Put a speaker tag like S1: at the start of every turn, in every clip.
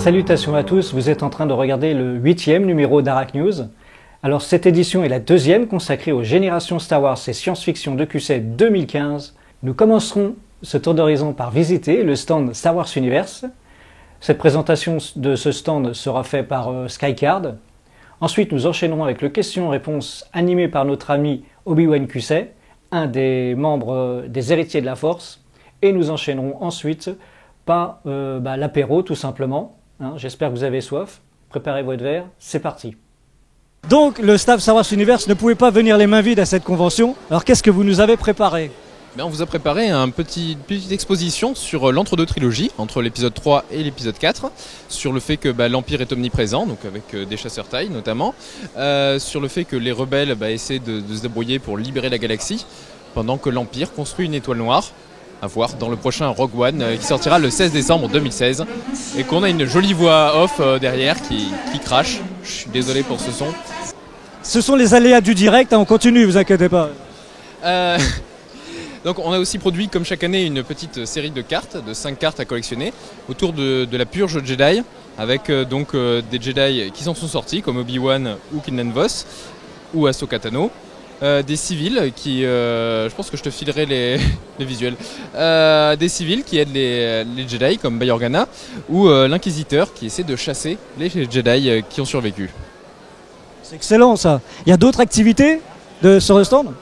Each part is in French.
S1: Salutations à tous, vous êtes en train de regarder le 8e numéro d'Arak News. Alors cette édition est la deuxième consacrée aux générations Star Wars et science-fiction de QC 2015. Nous commencerons ce tour d'horizon par visiter le stand Star Wars Universe. Cette présentation de ce stand sera faite par Skycard. Ensuite nous enchaînerons avec le question-réponse animé par notre ami Obi-Wan QC, un des membres des héritiers de la Force. Et nous enchaînerons ensuite par l'apéro tout simplement. J'espère que vous avez soif. Préparez votre verre, c'est parti.
S2: Donc le staff Star Wars Universe ne pouvait pas venir les mains vides à cette convention. Alors qu'est-ce que vous nous avez préparé ?
S3: On vous a préparé une petite exposition sur l'entre-deux trilogie, entre l'épisode 3 et l'épisode 4, sur le fait que l'Empire est omniprésent, donc avec des chasseurs taille notamment, sur le fait que les rebelles essaient de se débrouiller pour libérer la galaxie, pendant que l'Empire construit une étoile noire, à voir dans le prochain Rogue One, qui sortira le 16 décembre 2016, et qu'on a une jolie voix off derrière qui crache. Je suis désolé pour ce son.
S2: Ce sont les aléas du direct, on continue, vous inquiétez pas.
S3: Donc on a aussi produit comme chaque année une petite série de cartes, de 5 cartes à collectionner, autour de la purge Jedi, avec des Jedi qui s'en sont sortis, comme Obi-Wan ou Kanan Vos, ou Ahsoka Tano. Des civils qui, je pense que je te filerai les visuels, des civils qui aident les Jedi comme Bail Organa, ou l'inquisiteur qui essaie de chasser les Jedi qui ont survécu.
S2: C'est excellent ça. Il y a d'autres activités sur le stand ?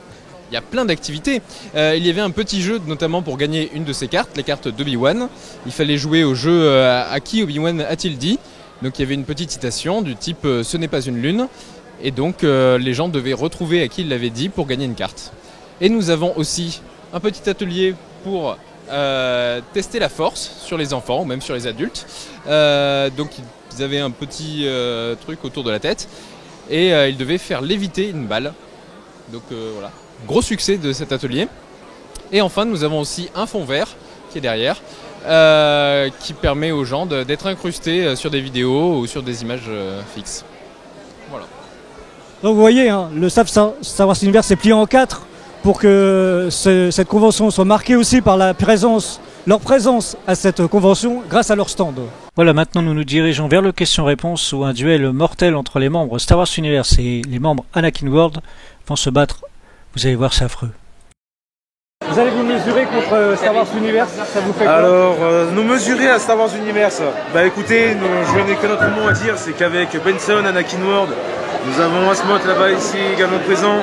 S3: Il y a plein d'activités. Il y avait un petit jeu notamment pour gagner une de ces cartes, les cartes d'Obi-Wan. Il fallait jouer au jeu à qui Obi-Wan a-t-il dit. Donc il y avait une petite citation du type « ce n'est pas une lune ». Et donc les gens devaient retrouver à qui il l'avait dit pour gagner une carte. Et nous avons aussi un petit atelier pour tester la force sur les enfants ou même sur les adultes. Donc ils avaient un petit truc autour de la tête et ils devaient faire léviter une balle. Donc voilà, gros succès de cet atelier. Et enfin nous avons aussi un fond vert qui est derrière, qui permet aux gens d'être incrustés sur des vidéos ou sur des images fixes. Voilà.
S2: Donc vous voyez, le staff Star Wars Universe est plié en 4 pour que cette convention soit marquée aussi par leur présence à cette convention grâce à leur stand.
S1: Voilà, maintenant nous nous dirigeons vers le question-réponse où un duel mortel entre les membres Star Wars Universe et les membres Anakin World vont se battre. Vous allez voir, c'est affreux.
S2: Vous allez vous mesurer contre Star Wars Universe, ça vous fait quoi ?
S4: Alors, nous mesurer à Star Wars Universe, écoutez, je n'ai que notre mot à dire, c'est qu'avec Benson, Anakin World, nous avons Asmoth là-bas ici également présent.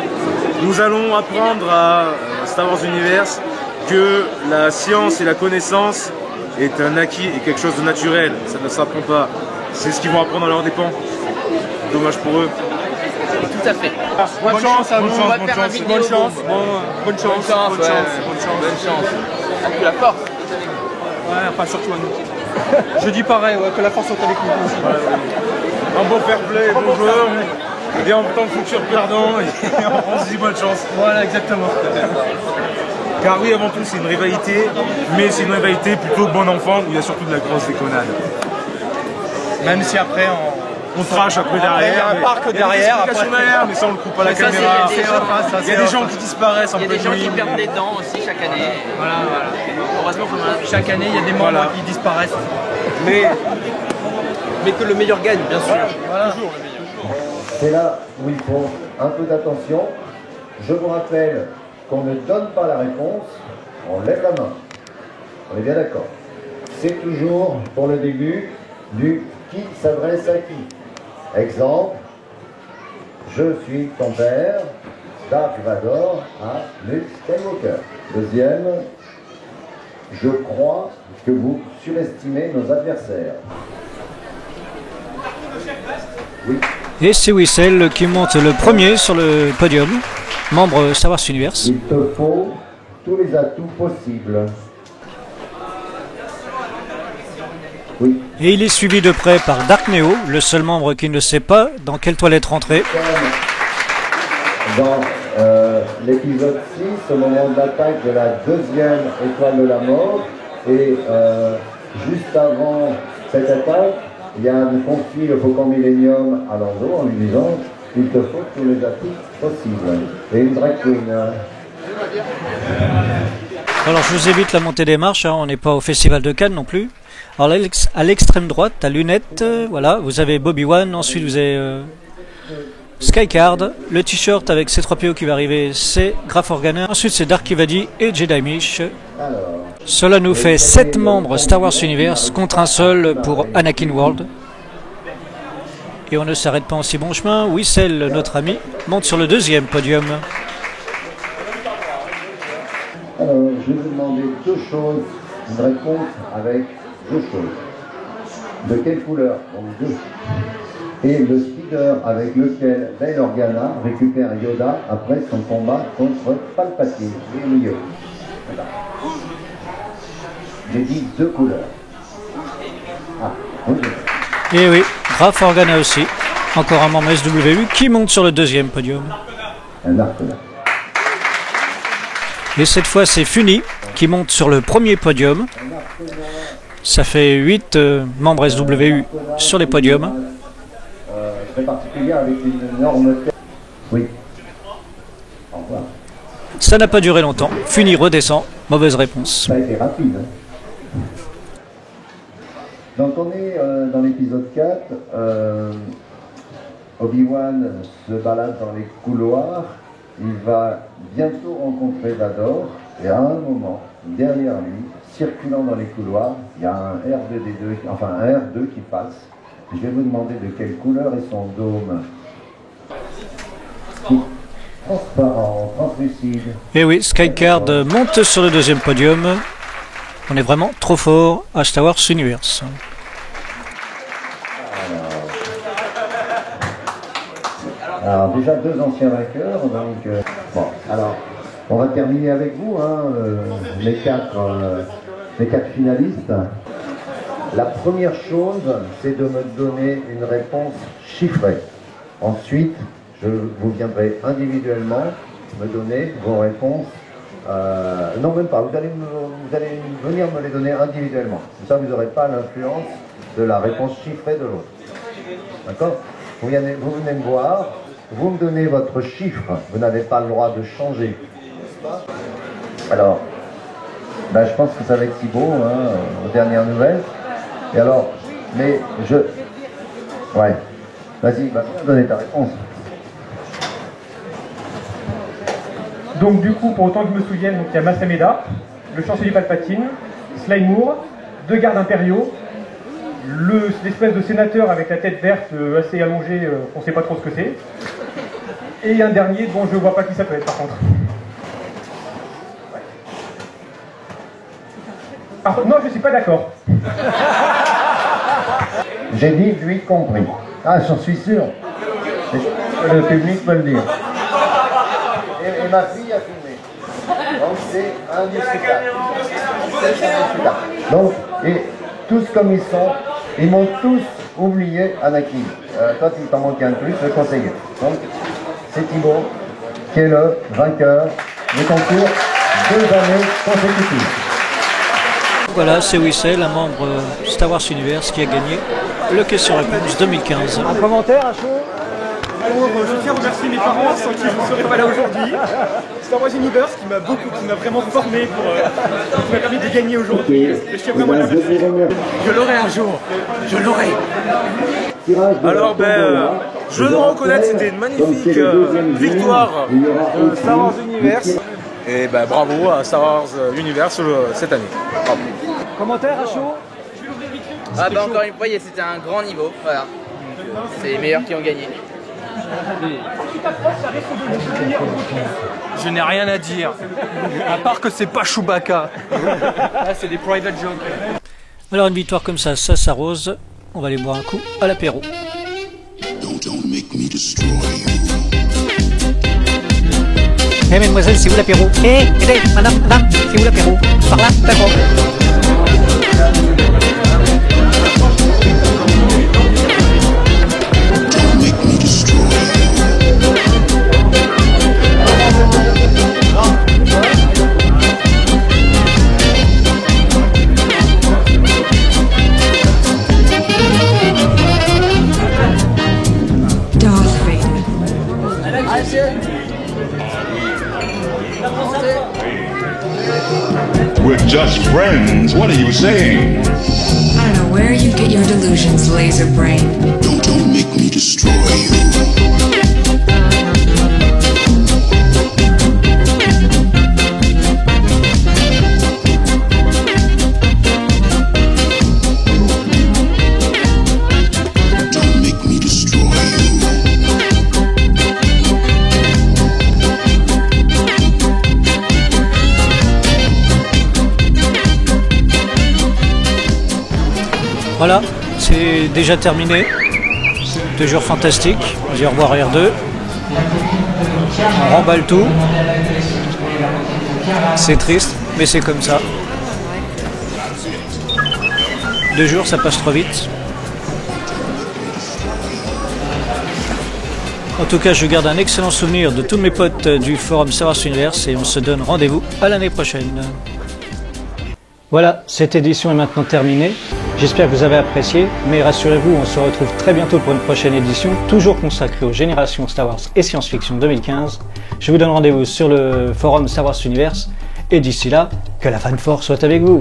S4: Nous allons apprendre à Star Wars Universe que la science et la connaissance est un acquis et quelque chose de naturel. Ça ne s'apprend pas. C'est ce qu'ils vont apprendre à leurs dépens. Dommage pour eux.
S5: Tout à fait.
S4: Bonne chance à vous.
S5: On va faire un vidéo.
S4: Bonne chance. Bonne chance.
S5: Avec la force.
S4: Ouais, enfin surtout à nous. Je dis pareil, que la force soit avec nous aussi. Un bon fair play, bon joueur. Et en tant que futur perdant, on se dit bonne chance. Voilà, exactement. Car oui, avant tout, c'est une rivalité, mais c'est une rivalité plutôt bon enfant où il y a surtout de la grosse déconnade. Même si après, on trash après derrière.
S5: Il y a un parc derrière.
S4: Mais ça, on le coupe à la caméra. Il y a des gens qui disparaissent en
S5: Il y a
S4: pleine
S5: des gens
S4: nuit.
S5: qui perdent des dents aussi chaque année. Voilà. Heureusement que chaque année, il y a des membres qui disparaissent. Mais que le meilleur gagne, bien sûr.
S4: Voilà.
S6: C'est là où il faut un peu d'attention. Je vous rappelle qu'on ne donne pas la réponse, on lève la main. On est bien d'accord. C'est toujours pour le début du qui s'adresse à qui. Exemple, je suis ton père, Dark Vador à Luke Skywalker. Deuxième, je crois que vous surestimez nos adversaires. Oui.
S1: Et c'est Wissel qui monte le premier sur le podium, membre Star Wars Universe.
S6: Il te faut tous les atouts possibles. Oui.
S1: Et il est suivi de près par Dark Neo, le seul membre qui ne sait pas dans quelle toilette rentrer.
S6: Dans l'épisode 6, au moment de l'attaque de la deuxième étoile de la mort, et juste avant cette attaque, Yann confie le Faucon Millennium à Lando en lui disant « Il te faut tous les atouts possibles ». Et une drag queen.
S2: Alors je vous évite la montée des marches, hein, on n'est pas au Festival de Cannes non plus. Alors là, à l'extrême droite, à lunettes, voilà, vous avez Bobby One, ensuite vous avez Skycard, le t-shirt avec C3PO qui va arriver, c'est Graf Organa, ensuite c'est Dark Ivadi et Jedi Mish. Cela nous fait 7 membres Star Wars Universe contre un seul pour Anakin World. Et on ne s'arrête pas en si bon chemin, Wissel, notre ami, monte sur le deuxième podium.
S6: Alors, je vais vous demander deux choses, une réponse avec deux choses. De quelle couleur? Donc deux. Et le speeder avec lequel Bail Organa récupère Yoda après son combat contre Palpatine, et au milieu. Voilà. J'ai dit deux couleurs. Ah, oui.
S2: Et oui, Graf Organa aussi, encore un membre SWU qui monte sur le deuxième podium.
S6: Un arc là.
S2: Et cette fois c'est Funi qui monte sur le premier podium. Ça fait 8 membres SWU sur les podiums.
S6: Très particulier avec une énorme tête. Oui. Au revoir.
S2: Ça n'a pas duré longtemps. Funi redescend. Mauvaise réponse.
S6: Ça a été rapide. Hein. Donc on est dans l'épisode 4. Obi-Wan se balade dans les couloirs. Il va bientôt rencontrer Vador. Et à un moment, derrière lui, circulant dans les couloirs, il y a un R2D2, enfin un R2 qui passe. Je vais vous demander de quelle couleur est son dôme. Transparent, translucide.
S2: Et oui, Skycard monte sur le deuxième podium. On est vraiment trop fort à Star Wars Universe.
S6: Alors déjà deux anciens vainqueurs, donc bon, alors on va terminer avec vous, hein, les quatre finalistes. La première chose, c'est de me donner une réponse chiffrée. Ensuite, vous viendrez individuellement me donner vos réponses. Non, même pas. Vous allez venir me les donner individuellement. Comme ça, vous n'aurez pas l'influence de la réponse chiffrée de l'autre. D'accord? Vous venez me voir, vous me donnez votre chiffre. Vous n'avez pas le droit de changer. Alors, ben, je pense que ça va être si beau, hein, aux dernières nouvelles. Et alors, mais je... Ouais. Vas-y, donner ta réponse.
S4: Donc du coup, pour autant que je me souvienne, donc, il y a Masameda, le chancelier Palpatine, Sly Moore, deux gardes impériaux, l'espèce de sénateur avec la tête verte assez allongée, on ne sait pas trop ce que c'est, et un dernier dont je ne vois pas qui ça peut être par contre. Non, je ne suis pas d'accord.
S6: J'ai dit lui compris. Ah, j'en suis sûr. Le public peut le dire. Et ma fille a filmé. Donc c'est indiscutable. Donc, et tous comme ils sont, ils m'ont tous oublié Anakin. Toi, il t'en manque un de plus, le conseiller. Donc, c'est Thibaut qui est le vainqueur du concours 2 années consécutives.
S2: Voilà, c'est Wissel, un membre Star Wars Universe qui a gagné le question-réponse 2015.
S1: Un commentaire à chaud?
S7: Alors, je tiens à remercier mes parents sans qui je ne serais pas là aujourd'hui. Star Wars Universe qui m'a vraiment formé qui m'a permis de gagner aujourd'hui. Et je tiens vraiment à la remercier. Je l'aurai un jour. Je l'aurai.
S4: Alors je dois reconnaître, c'était une magnifique victoire de Star Wars Universe. Et bravo à Star Wars Universe cette année. Bravo.
S1: Commentaire à chaud?
S5: Encore une fois, c'était un grand niveau. Voilà. C'est les meilleurs qui ont gagné.
S4: Je n'ai rien à dire, à part que c'est pas Chewbacca.
S5: C'est des private jokes.
S2: Alors une victoire comme ça s'arrose. On va aller boire un coup à l'apéro.
S1: Eh mesdemoiselles, c'est où l'apéro? Madame, c'est où l'apéro? Par là, d'accord.
S8: Darth Vader.
S5: Allez,
S8: We're just friends. What are you saying?
S9: I don't know where you get your delusions, laser brain.
S8: Don't make me destroy you.
S2: Voilà, c'est déjà terminé. 2 jours fantastiques. On dit au revoir R2. On remballe tout. C'est triste, mais c'est comme ça. 2 jours, ça passe trop vite. En tout cas, je garde un excellent souvenir de tous mes potes du forum Star Wars Universe et on se donne rendez-vous à l'année prochaine.
S1: Voilà, cette édition est maintenant terminée. J'espère que vous avez apprécié, mais rassurez-vous, on se retrouve très bientôt pour une prochaine édition, toujours consacrée aux générations Star Wars et science-fiction 2015. Je vous donne rendez-vous sur le forum Star Wars Universe, et d'ici là, que la Fan Force soit avec vous.